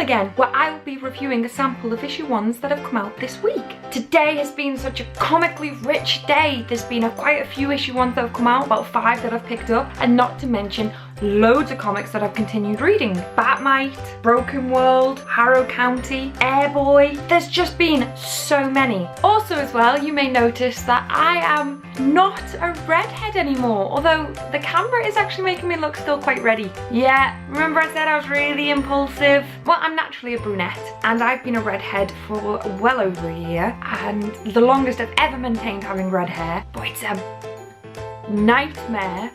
again, where I will be reviewing a sample of issue 1s that have come out this week. Today has been such a comically rich day. There's been quite a few issue 1s that have come out, about 5 that I've picked up, and not to mention loads of comics that I've continued reading. Batmite, Broken World, Harrow County, Airboy. There's just been so many. Also as well, you may notice that I am not a redhead anymore, although the camera is actually making me look still quite ready. Yeah, remember I said I was really impulsive? Well, I'm naturally a brunette, and I've been a redhead for well over a year, and the longest I've ever maintained having red hair, but it's a nightmare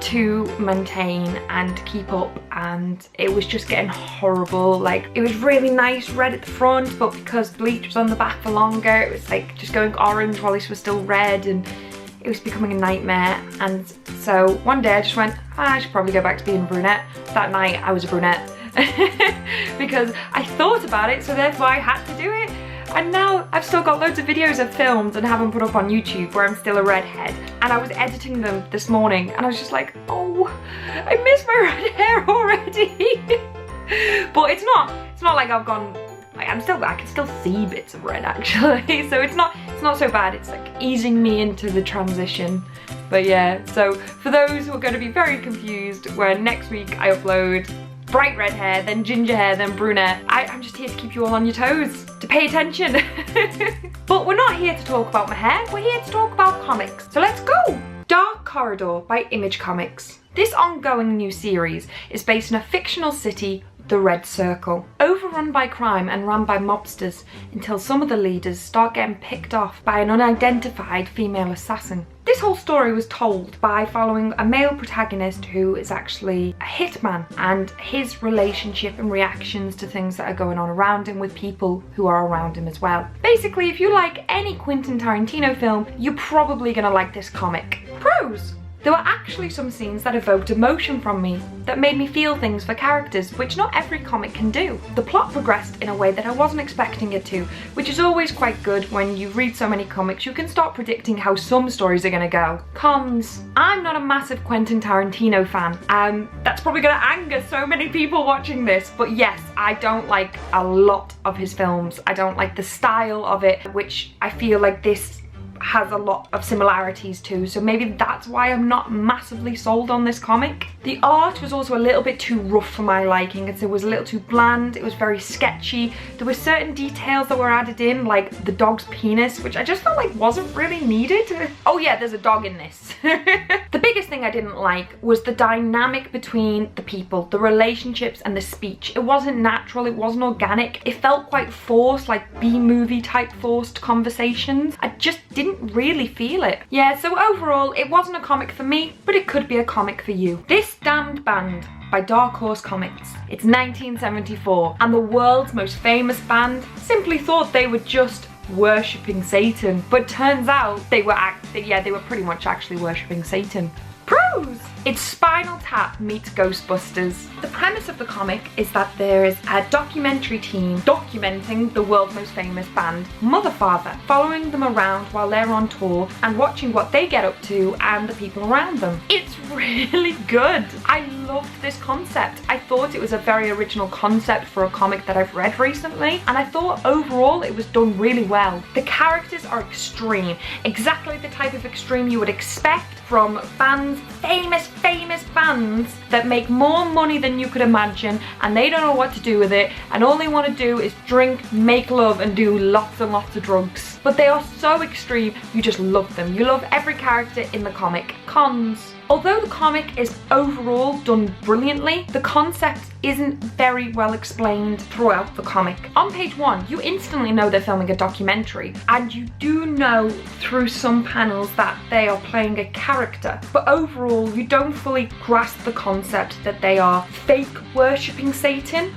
to maintain and keep up, and it was just getting horrible. Like, it was really nice red at the front, but because bleach was on the back for longer, it was like just going orange while this was still red, and it was becoming a nightmare. And so one day I just went, I should probably go back to being a brunette. That night I was a brunette because I thought about it, so therefore I had to do it. And now I've still got loads of videos I've filmed and haven't put up on YouTube where I'm still a redhead. And I was editing them this morning and I was just like, oh, I miss my red hair already. But it's not like I've gone, like I can still see bits of red actually. So it's not so bad. It's like easing me into the transition. But yeah, so for those who are going to be very confused, where next week I upload bright red hair, then ginger hair, then brunette, I'm just here to keep you all on your toes, to pay attention. But we're not here to talk about my hair, we're here to talk about comics. So let's go! Dark Corridor by Image Comics. This ongoing new series is based in a fictional city, the Red Circle, overrun by crime and run by mobsters until some of the leaders start getting picked off by an unidentified female assassin. This whole story was told by following a male protagonist who is actually a hitman, and his relationship and reactions to things that are going on around him with people who are around him as well. Basically, if you like any Quentin Tarantino film, you're probably gonna like this comic. Pros! There were actually some scenes that evoked emotion from me, that made me feel things for characters, which not every comic can do. The plot progressed in a way that I wasn't expecting it to, which is always quite good when you read so many comics. You can start predicting how some stories are gonna go. Cons. I'm not a massive Quentin Tarantino fan. That's probably gonna anger so many people watching this, but yes, I don't like a lot of his films. I don't like the style of it, which I feel like this has a lot of similarities to, so maybe that's why I'm not massively sold on this comic. The art was also a little bit too rough for my liking. It was a little too bland, it was very sketchy. There were certain details that were added in, like the dog's penis, which I just felt like wasn't really needed. Oh yeah, there's a dog in this. The biggest thing I didn't like was the dynamic between the people, the relationships and the speech. It wasn't natural, it wasn't organic. It felt quite forced, like B-movie type forced conversations. I just didn't really feel it. Yeah, so overall, it wasn't a comic for me, but it could be a comic for you. This Damned Band by Dark Horse Comics. It's 1974, and the world's most famous band simply thought they were just worshipping Satan, but turns out they were pretty much actually worshipping Satan. Pros! It's Spinal Tap meets Ghostbusters. The premise of the comic is that there is a documentary team documenting the world's most famous band, Mother Father, following them around while they're on tour and watching what they get up to and the people around them. It's really good. I loved this concept. I thought it was a very original concept for a comic that I've read recently, and I thought overall it was done really well. The characters are extreme, exactly the type of extreme you would expect from bands, famous bands that make more money than you could imagine, and they don't know what to do with it, and all they want to do is drink, make love, and do lots and lots of drugs. But they are so extreme, you just love them. You love every character in the comic. Cons. Although the comic is overall done brilliantly, the concept isn't very well explained throughout the comic. On page 1, you instantly know they're filming a documentary, and you do know through some panels that they are playing a character, but overall you don't fully grasp the concept that they are fake worshipping Satan.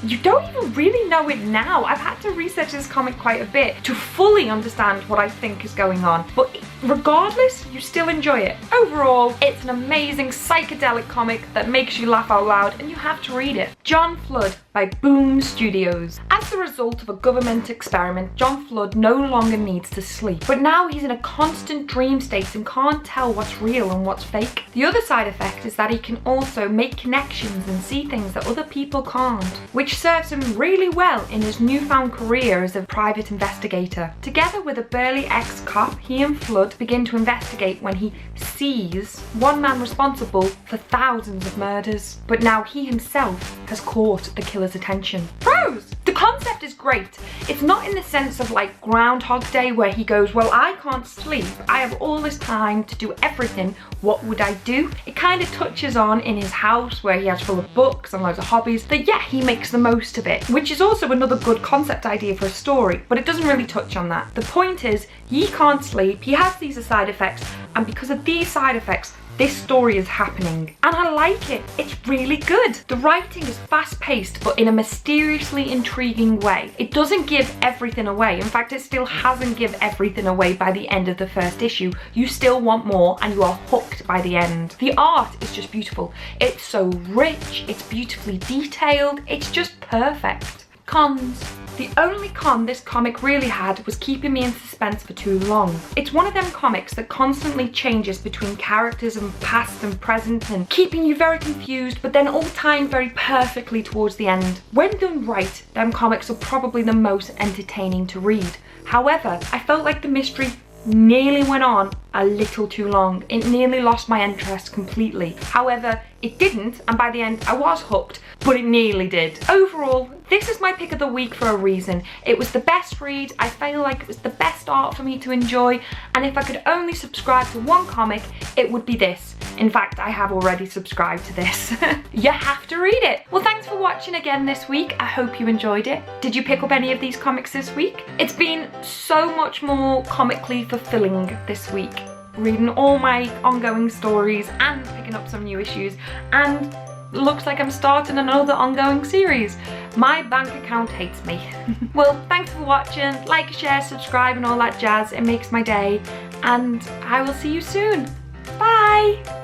You don't even really know it now. I've had to research this comic quite a bit to fully understand what I think is going on, but regardless, you still enjoy it. Overall, it's an amazing psychedelic comic that makes you laugh out loud, and you have to read it. John Flood by Boom Studios. As a result of a government experiment, John Flood no longer needs to sleep, but now he's in a constant dream state and can't tell what's real and what's fake. The other side effect is that he can also make connections and see things that other people can't, which serves him really well in his newfound career as a private investigator. Together with a burly ex-cop, he and Flood begin to investigate when he sees one man responsible for thousands of murders, but now he himself has caught the killer's attention. Pros! The concept is great. It's not in the sense of like Groundhog Day where he goes, well, I can't sleep, I have all this time to do everything, what would I do? It kind of touches on in his house where he has full of books and loads of hobbies, that yeah, he makes the most of it, which is also another good concept idea for a story, but it doesn't really touch on that. The point is, he can't sleep, he has these side effects, and because of these side effects, this story is happening, and I like it. It's really good. The writing is fast-paced, but in a mysteriously intriguing way. It doesn't give everything away. In fact, it still hasn't given everything away by the end of the first issue. You still want more, and you are hooked by the end. The art is just beautiful. It's so rich, it's beautifully detailed, it's just perfect. Cons. The only con this comic really had was keeping me in suspense for too long. It's one of them comics that constantly changes between characters and past and present and keeping you very confused, but then all tying very perfectly towards the end. When done right, them comics are probably the most entertaining to read. However, I felt like the mystery nearly went on a little too long. It nearly lost my interest completely. However, it didn't, and by the end I was hooked, but it nearly did. Overall, this is my pick of the week for a reason. It was the best read, I feel like it was the best art for me to enjoy, and if I could only subscribe to one comic, it would be this. In fact, I have already subscribed to this. You have to read it. Well, thanks for watching again this week. I hope you enjoyed it. Did you pick up any of these comics this week? It's been so much more comically fulfilling this week, reading all my ongoing stories and picking up some new issues, and looks like I'm starting another ongoing series. My bank account hates me. Well, thanks for watching. Like, share, subscribe and all that jazz. It makes my day, and I will see you soon. Bye!